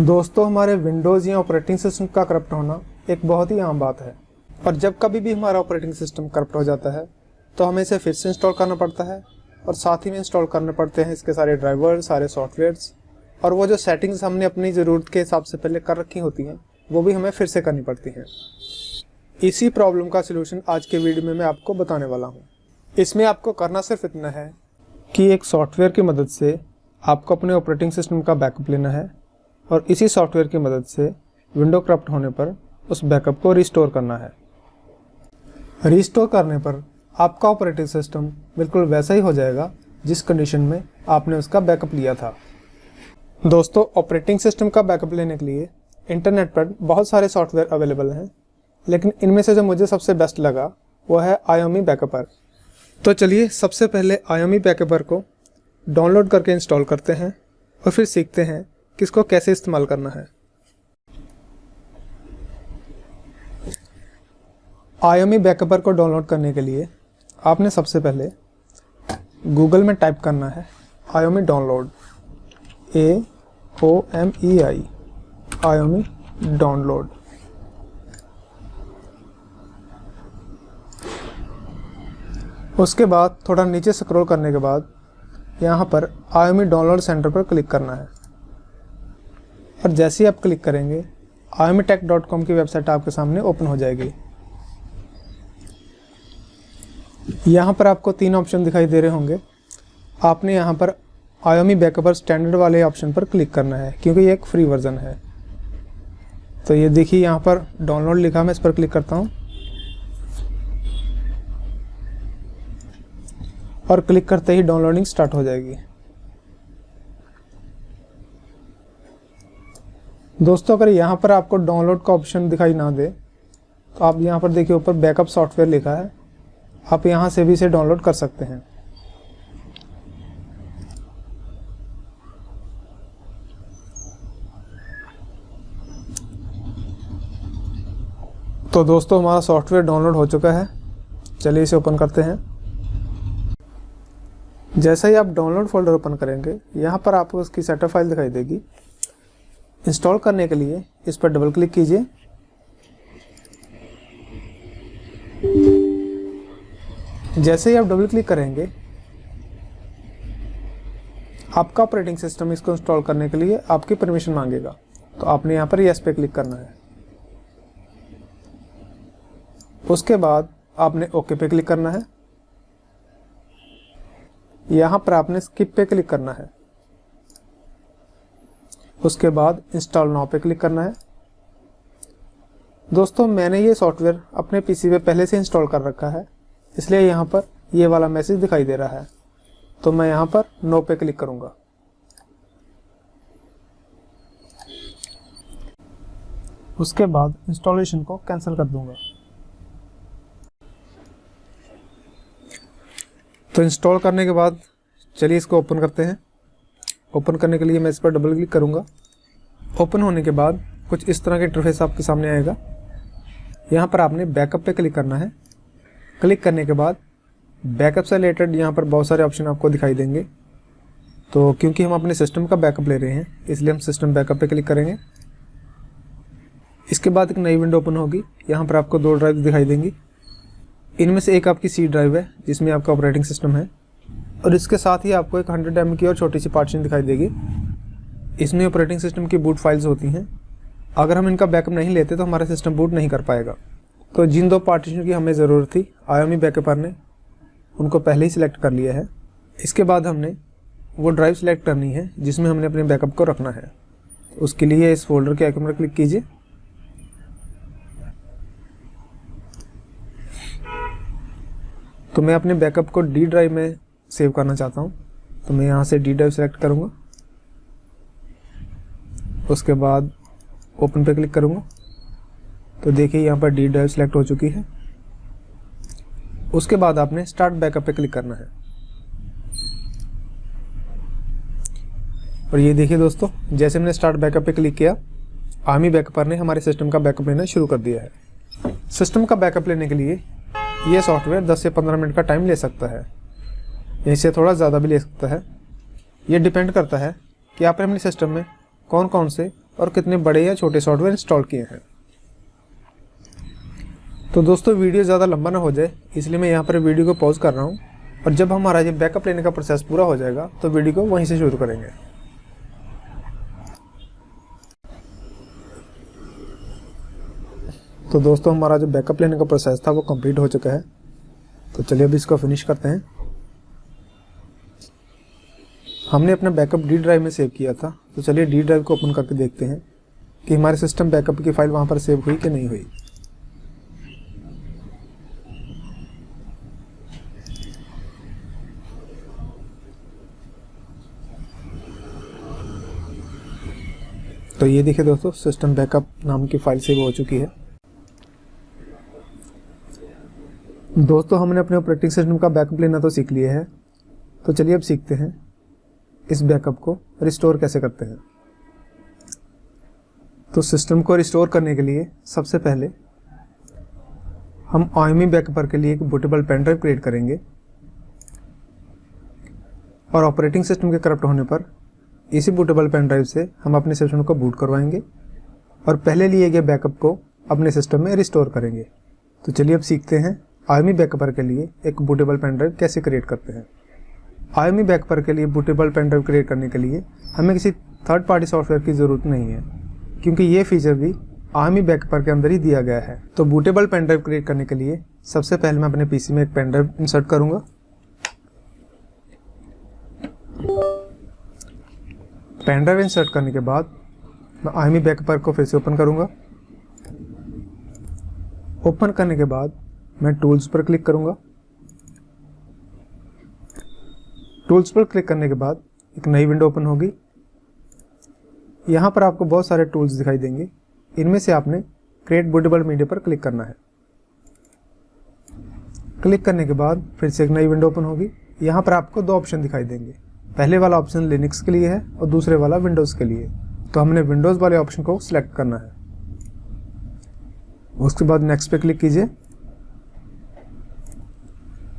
दोस्तों, हमारे विंडोज़ या ऑपरेटिंग सिस्टम का करप्ट होना एक बहुत ही आम बात है। और जब कभी भी हमारा ऑपरेटिंग सिस्टम करप्ट हो जाता है तो हमें इसे फिर से इंस्टॉल करना पड़ता है और साथ ही में इंस्टॉल करने पड़ते हैं इसके सारे ड्राइवर्स, सारे सॉफ्टवेयर्स, और वो जो सेटिंग्स हमने अपनी ज़रूरत के हिसाब से पहले कर रखी होती हैं वो भी हमें फिर से करनी पड़ती हैं। इसी प्रॉब्लम का सलूशन आज के वीडियो में मैं आपको बताने वाला हूँ। इसमें आपको करना सिर्फ इतना है कि एक सॉफ्टवेयर की मदद से आपको अपने ऑपरेटिंग सिस्टम का बैकअप लेना है और इसी सॉफ्टवेयर की मदद से विंडो करप्ट होने पर उस बैकअप को रिस्टोर करना है। रिस्टोर करने पर आपका ऑपरेटिंग सिस्टम बिल्कुल वैसा ही हो जाएगा जिस कंडीशन में आपने उसका बैकअप लिया था। दोस्तों, ऑपरेटिंग सिस्टम का बैकअप लेने के लिए इंटरनेट पर बहुत सारे सॉफ्टवेयर अवेलेबल हैं, लेकिन इनमें से जो मुझे सबसे बेस्ट लगा वो है आयोमी बैकअपर। तो चलिए सबसे पहले आयोमी बैकअपर को डाउनलोड करके इंस्टॉल करते हैं और फिर सीखते हैं कि इसको कैसे इस्तेमाल करना है। आयोमी बैकअपर को डाउनलोड करने के लिए आपने सबसे पहले गूगल में टाइप करना है आयोमी डाउनलोड, AOMEI, आयोमी डाउनलोड। उसके बाद थोड़ा नीचे स्क्रॉल करने के बाद यहाँ पर आयोमी डाउनलोड सेंटर पर क्लिक करना है और जैसे ही आप क्लिक करेंगे iomitech.com की वेबसाइट आपके सामने ओपन हो जाएगी। यहाँ पर आपको 3 ऑप्शन दिखाई दे रहे होंगे। आपने यहाँ पर आयोमी बैकअपर स्टैंडर्ड वाले ऑप्शन पर क्लिक करना है क्योंकि ये एक फ्री वर्जन है। तो ये देखिए यहाँ पर डाउनलोड लिखा, मैं इस पर क्लिक करता हूँ और क्लिक करते ही डाउनलोडिंग स्टार्ट हो जाएगी। दोस्तों, अगर यहाँ पर आपको डाउनलोड का ऑप्शन दिखाई ना दे तो आप यहाँ पर देखिए ऊपर बैकअप सॉफ्टवेयर लिखा है, आप यहाँ से भी इसे डाउनलोड कर सकते हैं। तो दोस्तों, हमारा सॉफ्टवेयर डाउनलोड हो चुका है। चलिए इसे ओपन करते हैं। जैसे ही आप डाउनलोड फोल्डर ओपन करेंगे यहाँ पर आपको उसकी सेटअप फाइल दिखाई देगी। इंस्टॉल करने के लिए इस पर डबल क्लिक कीजिए। जैसे ही आप डबल क्लिक करेंगे आपका ऑपरेटिंग सिस्टम इसको इंस्टॉल करने के लिए आपकी परमिशन मांगेगा, तो आपने यहाँ पर यस पे क्लिक करना है। उसके बाद आपने ओके पे क्लिक करना है। यहाँ पर आपने स्किप पे क्लिक करना है। उसके बाद इंस्टॉल नाउ पे क्लिक करना है। दोस्तों, मैंने ये सॉफ्टवेयर अपने पीसी पे पहले से इंस्टॉल कर रखा है, इसलिए यहाँ पर ये वाला मैसेज दिखाई दे रहा है, तो मैं यहाँ पर नो पे क्लिक करूँगा। उसके बाद इंस्टॉलेशन को कैंसिल कर दूँगा। तो इंस्टॉल करने के बाद चलिए इसको ओपन करते हैं। ओपन करने के लिए मैं इस पर डबल क्लिक करूँगा। ओपन होने के बाद कुछ इस तरह का इंटरफेस आपके सामने आएगा। यहाँ पर आपने बैकअप पे क्लिक करना है। क्लिक करने के बाद बैकअप से रिलेटेड यहाँ पर बहुत सारे ऑप्शन आपको दिखाई देंगे। तो क्योंकि हम अपने सिस्टम का बैकअप ले रहे हैं इसलिए हम सिस्टम बैकअप पे क्लिक करेंगे। इसके बाद एक नई विंडो ओपन होगी। यहाँ पर आपको 2 ड्राइव दिखाई देंगी। इनमें से एक आपकी सी ड्राइव है जिसमें आपका ऑपरेटिंग सिस्टम है, और इसके साथ ही आपको एक 100 MB की और छोटी सी पार्टीशन दिखाई देगी। इसमें ऑपरेटिंग सिस्टम की बूट फाइल्स होती हैं। अगर हम इनका बैकअप नहीं लेते तो हमारा सिस्टम बूट नहीं कर पाएगा। तो जिन 2 पार्टीशन की हमें ज़रूरत थी आयोमी बैकअपर ने उनको पहले ही सिलेक्ट कर लिया है। इसके बाद हमने वो ड्राइव सिलेक्ट करनी है जिसमें हमने अपने बैकअप को रखना है। उसके लिए इस फोल्डर के आइकन पर क्लिक कीजिए। तो मैं अपने बैकअप को डी ड्राइव में सेव करना चाहता हूँ, तो मैं यहाँ से डी ड्राइव सेलेक्ट करूँगा। उसके बाद ओपन पे क्लिक करूँगा। तो देखिए यहाँ पर डी ड्राइव सेलेक्ट हो चुकी है। उसके बाद आपने स्टार्ट बैकअप पे क्लिक करना है। और ये देखिए दोस्तों, जैसे मैंने स्टार्ट बैकअप पे क्लिक किया आयोमी बैकअपर ने हमारे सिस्टम का बैकअप लेना शुरू कर दिया है। सिस्टम का बैकअप लेने के लिए ये सॉफ्टवेयर 10 से 15 मिनट का टाइम ले सकता है, इससे थोड़ा ज़्यादा भी ले सकता है। ये डिपेंड करता है कि आपने अपने सिस्टम में कौन कौन से और कितने बड़े या छोटे सॉफ्टवेयर इंस्टॉल किए हैं। तो दोस्तों वीडियो ज़्यादा लंबा ना हो जाए इसलिए मैं यहाँ पर वीडियो को पॉज कर रहा हूँ, और जब हमारा ये बैकअप लेने का प्रोसेस पूरा हो जाएगा तो वीडियो को वहीं से शुरू करेंगे। तो दोस्तों हमारा जो बैकअप लेने का प्रोसेस था वो कंप्लीट हो चुका है। तो चलिए अभी इसको फिनिश करते हैं। हमने अपना बैकअप डी ड्राइव में सेव किया था, तो चलिए डी ड्राइव को ओपन करके देखते हैं कि हमारे सिस्टम बैकअप की फ़ाइल वहाँ पर सेव हुई कि नहीं हुई। तो ये देखिए दोस्तों, सिस्टम बैकअप नाम की फ़ाइल सेव हो चुकी है। दोस्तों हमने अपने ऑपरेटिंग सिस्टम का बैकअप लेना तो सीख लिया है, तो चलिए अब सीखते हैं इस बैकअप को रिस्टोर कैसे करते हैं। तो सिस्टम को रिस्टोर करने के लिए सबसे पहले हम IME बैकअपर के लिए एक बूटेबल पेन ड्राइव क्रिएट करेंगे, और ऑपरेटिंग सिस्टम के करप्ट होने पर इसी बूटेबल पेन ड्राइव से हम अपने सिस्टम को बूट करवाएंगे और पहले लिए गए बैकअप को अपने सिस्टम में रिस्टोर करेंगे। तो चलिए अब सीखते हैं IME बैकअपर के लिए एक बूटेबल पेन ड्राइव कैसे क्रिएट करते हैं। IME बैकअपर के लिए बूटेबल पेन ड्राइव क्रिएट करने के लिए हमें किसी थर्ड पार्टी सॉफ्टवेयर की ज़रूरत नहीं है, क्योंकि ये फीचर भी IME बैकअपर के अंदर ही दिया गया है। तो बूटेबल पेन ड्राइव क्रिएट करने के लिए सबसे पहले मैं अपने PC में एक पेन ड्राइव इंसर्ट करूँगा। पेन ड्राइव इंसर्ट करने के बाद मैं IME बैकअपर को फिर से ओपन करूँगा। ओपन करने के बाद मैं टूल्स पर क्लिक करूँगा। टूल्स पर क्लिक करने के बाद एक नई विंडो ओपन होगी। यहाँ पर आपको बहुत सारे टूल्स दिखाई देंगे, इनमें से आपने क्रिएट बूटेबल मीडिया पर क्लिक करना है। क्लिक करने के बाद फिर से एक नई विंडो ओपन होगी। यहाँ पर आपको दो ऑप्शन दिखाई देंगे, पहले वाला ऑप्शन लिनक्स के लिए है और दूसरे वाला विंडोज़ के लिए। तो हमने विंडोज़ वाले ऑप्शन को सिलेक्ट करना है। उसके बाद नेक्स्ट पे क्लिक कीजिए।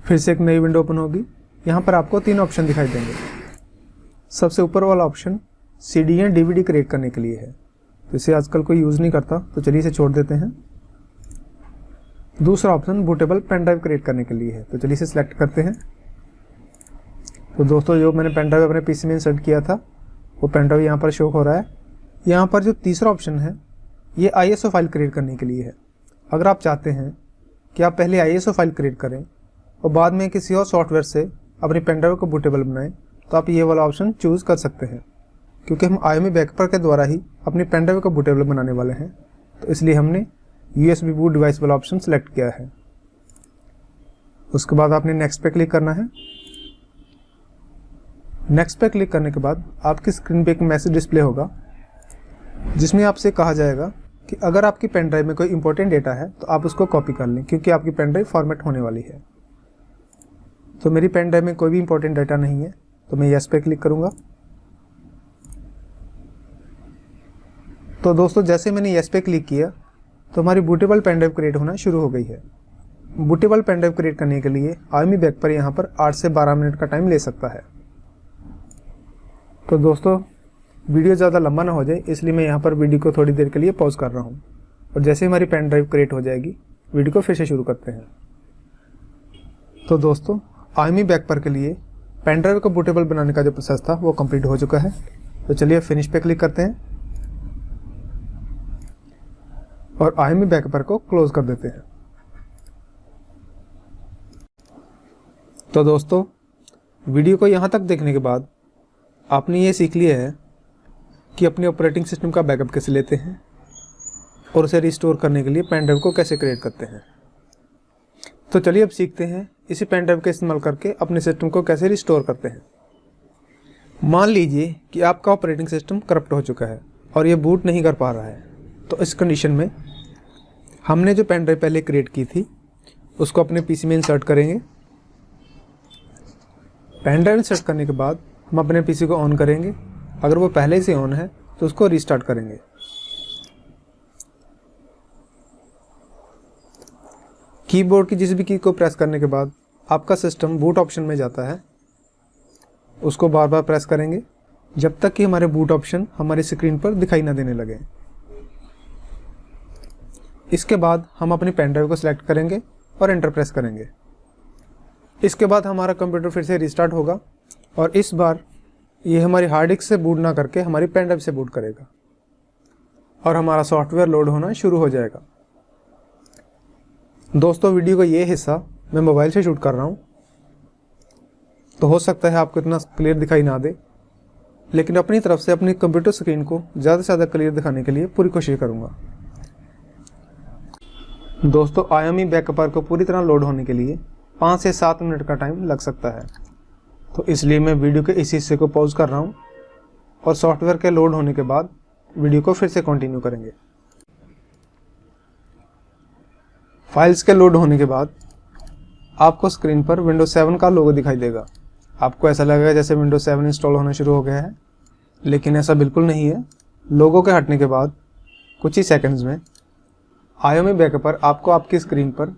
फिर से एक नई विंडो ओपन होगी। यहाँ पर आपको तीन ऑप्शन दिखाई देंगे। सबसे ऊपर वाला ऑप्शन CD या DVD क्रिएट करने के लिए है, तो इसे आजकल कोई यूज़ नहीं करता, तो चलिए इसे छोड़ देते हैं। दूसरा option bootable pen drive create करने के लिए है, तो चलिए इसे सिलेक्ट करते हैं। तो दोस्तों जो मैंने पेन ड्राइव अपने PC में इंसर्ट किया था वो पेन ड्राइव यहाँ पर शो हो रहा है। यहाँ पर जो तीसरा ऑप्शन है ये ISO फाइल क्रिएट करने के लिए है। अगर आप चाहते हैं कि आप पहले ISO फाइल क्रिएट करें और बाद में किसी और सॉफ्टवेयर से अपनी पेन ड्राइव को बूटेबल बनाएं, तो आप ये वाला ऑप्शन चूज़ कर सकते हैं। क्योंकि हम IME बैकअपर के द्वारा ही अपनी पेन ड्राइव को बूटेबल बनाने वाले हैं, तो इसलिए हमने USB बूट डिवाइस वाला ऑप्शन सेलेक्ट किया है। उसके बाद आपने नेक्स्ट पे क्लिक करना है। नेक्स्ट पे क्लिक करने के बाद आपकी स्क्रीन पे एक मैसेज डिस्प्ले होगा, जिसमें आपसे कहा जाएगा कि अगर आपकी पेन ड्राइव में कोई इंपॉर्टेंट डेटा है तो आप उसको कॉपी कर लें, क्योंकि आपकी पेन ड्राइव फॉर्मेट होने वाली है। तो मेरी पेन ड्राइव में कोई भी इंपॉर्टेंट डाटा नहीं है, तो मैं यस पे क्लिक करूँगा। तो दोस्तों जैसे मैंने यस पे क्लिक किया तो हमारी बूटेबल पेन ड्राइव क्रिएट होना शुरू हो गई है। बूटेबल पेन ड्राइव क्रिएट करने के लिए IME बैकअपर यहाँ पर 8 से 12 मिनट का टाइम ले सकता है। तो दोस्तों वीडियो ज़्यादा लंबा ना हो जाए इसलिए मैं यहाँ पर वीडियो को थोड़ी देर के लिए पॉज कर रहा हूँ, और जैसे हमारी पेन ड्राइव क्रिएट हो जाएगी वीडियो को फिर से शुरू करते हैं। तो दोस्तों IME बैकअपर के लिए पेन ड्राइव को बूटेबल बनाने का जो प्रोसेस था वो कंप्लीट हो चुका है। तो चलिए फिनिश पे क्लिक करते हैं और IME बैकअपर को क्लोज कर देते हैं। तो दोस्तों वीडियो को यहाँ तक देखने के बाद आपने ये सीख लिया है कि अपने ऑपरेटिंग सिस्टम का बैकअप कैसे लेते हैं और उसे रिस्टोर करने के लिए पेन ड्राइव को कैसे क्रिएट करते हैं। तो चलिए अब सीखते हैं इसी पेन ड्राइव का इस्तेमाल करके अपने सिस्टम को कैसे रिस्टोर करते हैं। मान लीजिए कि आपका ऑपरेटिंग सिस्टम करप्ट हो चुका है और ये बूट नहीं कर पा रहा है, तो इस कंडीशन में हमने जो पेन ड्राइव पहले क्रिएट की थी उसको अपने PC में इंसर्ट करेंगे। पेन ड्राइव इंसर्ट करने के बाद हम अपने PC को ऑन करेंगे। अगर वो पहले से ऑन है तो उसको रीस्टार्ट करेंगे। कीबोर्ड की जिस भी की को प्रेस करने के बाद आपका सिस्टम बूट ऑप्शन में जाता है, उसको बार बार प्रेस करेंगे जब तक कि हमारे बूट ऑप्शन हमारी स्क्रीन पर दिखाई ना देने लगे। इसके बाद हम अपनी पेन ड्राइव को सिलेक्ट करेंगे और एंटर प्रेस करेंगे। इसके बाद हमारा कंप्यूटर फिर से रिस्टार्ट होगा और इस बार ये हमारी हार्ड डिस्क से बूट ना करके हमारी पेन ड्राइव से बूट करेगा और हमारा सॉफ्टवेयर लोड होना शुरू हो जाएगा। दोस्तों, वीडियो का ये हिस्सा मैं मोबाइल से शूट कर रहा हूँ, तो हो सकता है आपको इतना क्लियर दिखाई ना दे, लेकिन अपनी तरफ से अपनी कंप्यूटर स्क्रीन को ज़्यादा से ज़्यादा क्लियर दिखाने के लिए पूरी कोशिश करूँगा। दोस्तों, IOME बैकअपर को पूरी तरह लोड होने के लिए 5 से 7 मिनट का टाइम लग सकता है, तो इसलिए मैं वीडियो के इस हिस्से को पॉज कर रहा हूँ और सॉफ्टवेयर के लोड होने के बाद वीडियो को फिर से कंटिन्यू करेंगे। फाइल्स के लोड होने के बाद आपको स्क्रीन पर विंडोज 7 का लोगो दिखाई देगा। आपको ऐसा लगेगा जैसे विंडोज 7 इंस्टॉल होना शुरू हो गया है, लेकिन ऐसा बिल्कुल नहीं है। लोगो के हटने के बाद कुछ ही सेकंड्स में IOME बैकअपर आपको आपकी स्क्रीन पर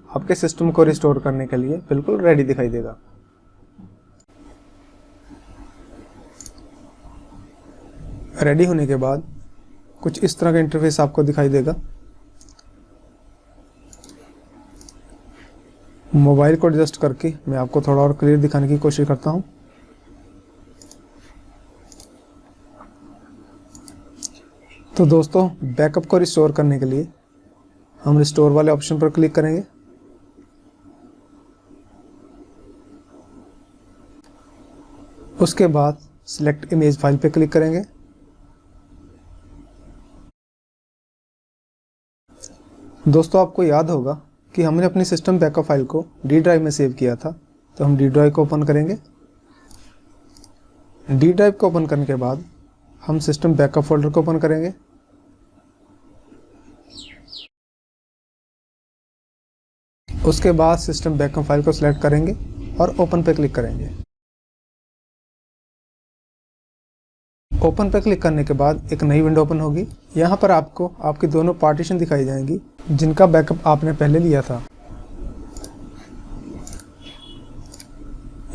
आपके सिस्टम को रिस्टोर करने के लिए बिल्कुल रेडी दिखाई देगा। रेडी होने के बाद कुछ इस तरह का इंटरफेस आपको दिखाई देगा। मोबाइल को एडजस्ट करके मैं आपको थोड़ा और क्लियर दिखाने की कोशिश करता हूं। तो दोस्तों, बैकअप को रिस्टोर करने के लिए हम रिस्टोर वाले ऑप्शन पर क्लिक करेंगे। उसके बाद सिलेक्ट इमेज फाइल पर क्लिक करेंगे। दोस्तों, आपको याद होगा कि हमने अपनी सिस्टम बैकअप फाइल को डी ड्राइव में सेव किया था, तो हम डी ड्राइव को ओपन करेंगे। डी ड्राइव को ओपन करने के बाद हम सिस्टम बैकअप फोल्डर को ओपन करेंगे। उसके बाद सिस्टम बैकअप फाइल को सिलेक्ट करेंगे और ओपन पे क्लिक करेंगे। ओपन पर क्लिक करने के बाद एक नई विंडो ओपन होगी। यहाँ पर आपको आपकी दोनों पार्टीशन दिखाई जाएंगी जिनका बैकअप आपने पहले लिया था।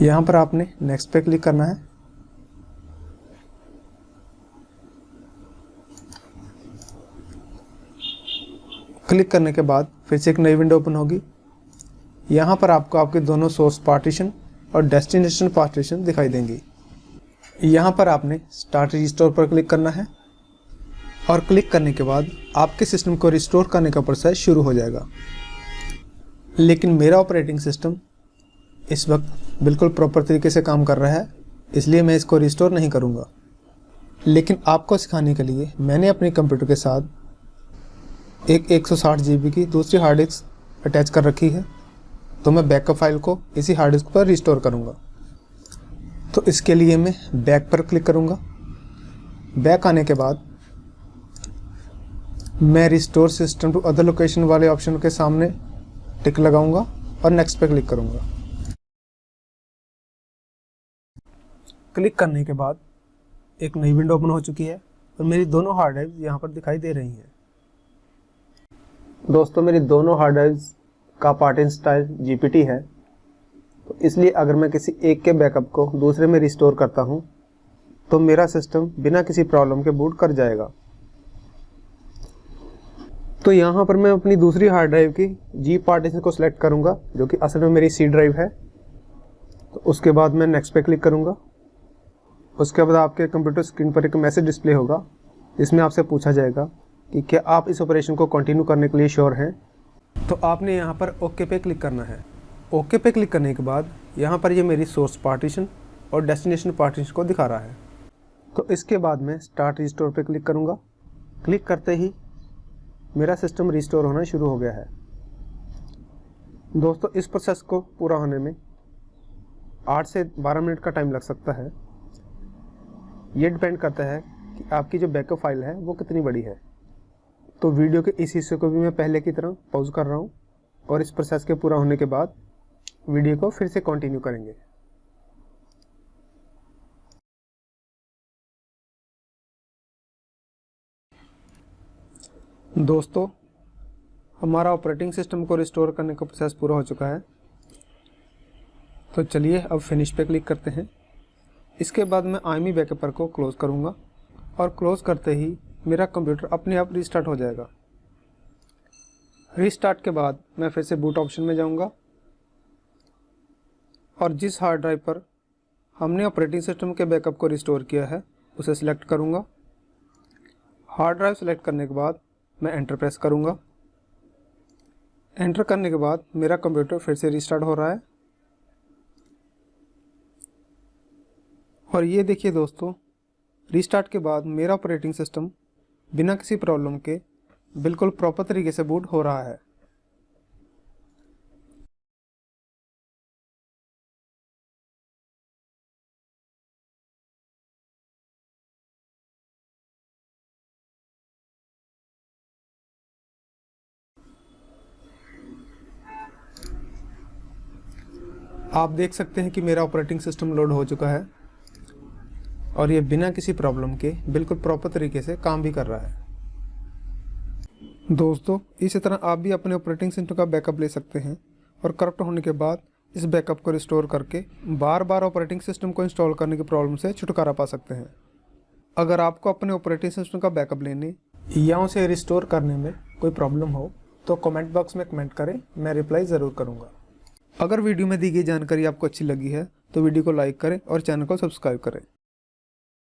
यहाँ पर आपने नेक्स्ट पे क्लिक करना है। क्लिक करने के बाद फिर से एक नई विंडो ओपन होगी। यहाँ पर आपको आपके दोनों सोर्स पार्टीशन और डेस्टिनेशन पार्टीशन दिखाई देंगी। यहाँ पर आपने स्टार्ट रिस्टोर पर क्लिक करना है और क्लिक करने के बाद आपके सिस्टम को रिस्टोर करने का प्रोसेस शुरू हो जाएगा। लेकिन मेरा ऑपरेटिंग सिस्टम इस वक्त बिल्कुल प्रॉपर तरीके से काम कर रहा है, इसलिए मैं इसको रिस्टोर नहीं करूँगा। लेकिन आपको सिखाने के लिए मैंने अपने कंप्यूटर के साथ एक 160 GB की दूसरी हार्ड डिस्क अटैच कर रखी है, तो मैं बैकअप फाइल को इसी हार्ड डिस्क पर रिस्टोर करूँगा। तो इसके लिए मैं बैक पर क्लिक करूँगा। बैक आने के बाद मैं restore system to other location वाले ऑप्शन के सामने टिक लगाऊंगा और नेक्स्ट पे क्लिक करूँगा। क्लिक करने के बाद एक नई विंडो ओपन हो चुकी है और मेरी दोनों हार्ड ड्राइव यहाँ पर दिखाई दे रही हैं। दोस्तों, मेरी दोनों हार्ड ड्राइव्स का पार्टीशन स्टाइल GPT है, तो इसलिए अगर मैं किसी एक के बैकअप को दूसरे में रिस्टोर करता हूं तो मेरा सिस्टम बिना किसी प्रॉब्लम के बूट कर जाएगा। तो यहाँ पर मैं अपनी दूसरी हार्ड ड्राइव की G पार्टीशन को सिलेक्ट करूँगा, जो कि असल में मेरी C ड्राइव है। तो उसके बाद मैं नेक्स्ट पे क्लिक करूँगा। उसके बाद आपके कंप्यूटर स्क्रीन पर एक मैसेज डिस्प्ले होगा जिसमें आपसे पूछा जाएगा कि क्या आप इस ऑपरेशन को कंटिन्यू करने के लिए श्योर हैं। तो आपने यहाँ पर ओके पे क्लिक करना है। ओके पे क्लिक करने के बाद यहाँ पर ये मेरी सोर्स पार्टीशन और डेस्टिनेशन पार्टीशन को दिखा रहा है। तो इसके बाद मैं स्टार्ट रिस्टोर पे क्लिक करूँगा। क्लिक करते ही मेरा सिस्टम रिस्टोर होना शुरू हो गया है। दोस्तों, इस प्रोसेस को पूरा होने में 8 से 12 मिनट का टाइम लग सकता है। ये डिपेंड करता है कि आपकी जो बैकअप फाइल है वो कितनी बड़ी है। तो वीडियो के इस हिस्से को भी मैं पहले की तरह पॉज कर रहा हूँ और इस प्रोसेस के पूरा होने के बाद वीडियो को फिर से कंटिन्यू करेंगे। दोस्तों, हमारा ऑपरेटिंग सिस्टम को रिस्टोर करने का प्रोसेस पूरा हो चुका है। तो चलिए अब फिनिश पे क्लिक करते हैं। इसके बाद मैं IME बैकअपर को क्लोज़ करूँगा और क्लोज़ करते ही मेरा कंप्यूटर अपने आप रीस्टार्ट हो जाएगा। रीस्टार्ट के बाद मैं फिर से बूट ऑप्शन में जाऊँगा और जिस हार्ड ड्राइव पर हमने ऑपरेटिंग सिस्टम के बैकअप को रिस्टोर किया है उसे सिलेक्ट करूँगा। हार्ड ड्राइव सेलेक्ट करने के बाद मैं एंटर प्रेस करूँगा। एंटर करने के बाद मेरा कंप्यूटर फिर से रीस्टार्ट हो रहा है। और ये देखिए दोस्तों, रीस्टार्ट के बाद मेरा ऑपरेटिंग सिस्टम बिना किसी प्रॉब्लम के बिल्कुल प्रॉपर तरीके से बूट हो रहा है। आप देख सकते हैं कि मेरा ऑपरेटिंग सिस्टम लोड हो चुका है और ये बिना किसी प्रॉब्लम के बिल्कुल प्रॉपर तरीके से काम भी कर रहा है। दोस्तों, इसी तरह आप भी अपने ऑपरेटिंग सिस्टम का बैकअप ले सकते हैं और करप्ट होने के बाद इस बैकअप को रिस्टोर करके बार बार ऑपरेटिंग सिस्टम को इंस्टॉल करने की प्रॉब्लम से छुटकारा पा सकते हैं। अगर आपको अपने ऑपरेटिंग सिस्टम का बैकअप लेने या उसे रिस्टोर करने में कोई प्रॉब्लम हो तो कमेंट बॉक्स में कमेंट करें, मैं रिप्लाई ज़रूर करूँगा। अगर वीडियो में दी गई जानकारी आपको अच्छी लगी है तो वीडियो को लाइक करें और चैनल को सब्सक्राइब करें।